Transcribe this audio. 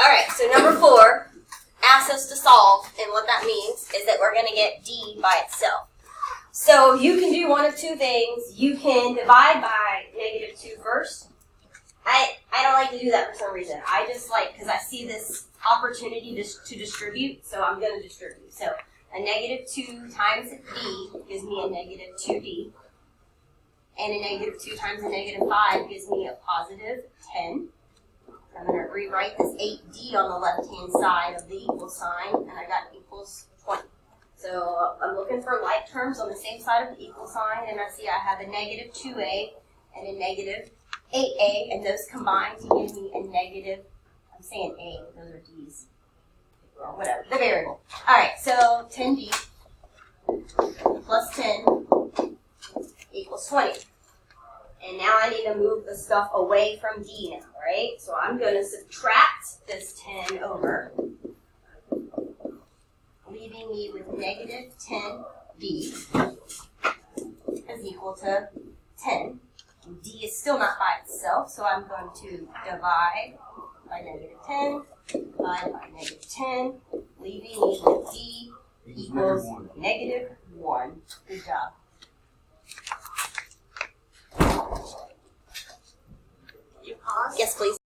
Alright, so number 4 asks us to solve, and what that means is that we're going to get D by itself. So you can do one of two things. You can divide by -2 first. I don't like to do that for some reason. I just like, because I see this opportunity to distribute, so I'm going to distribute. So a -2 times D gives me a -2D. And a -2 times a -5 gives me a positive 10. I'm going to rewrite this 8D on the left-hand side of the equal sign, and I got equals 20. So I'm looking for like terms on the same side of the equal sign, and I see I have a -2A and a -8A, and those combine to give me a negative, I'm saying A, those are D's. Whatever, the variable. Alright, so 10D plus 10 equals 20. And now I need to move the stuff away from D now, right? So I'm going to subtract this 10 over, leaving me with -10D is equal to 10. D is still not by itself, so I'm going to divide by -10, divide by -10, leaving me with D equals -1. Good job. You pause? Yes, please.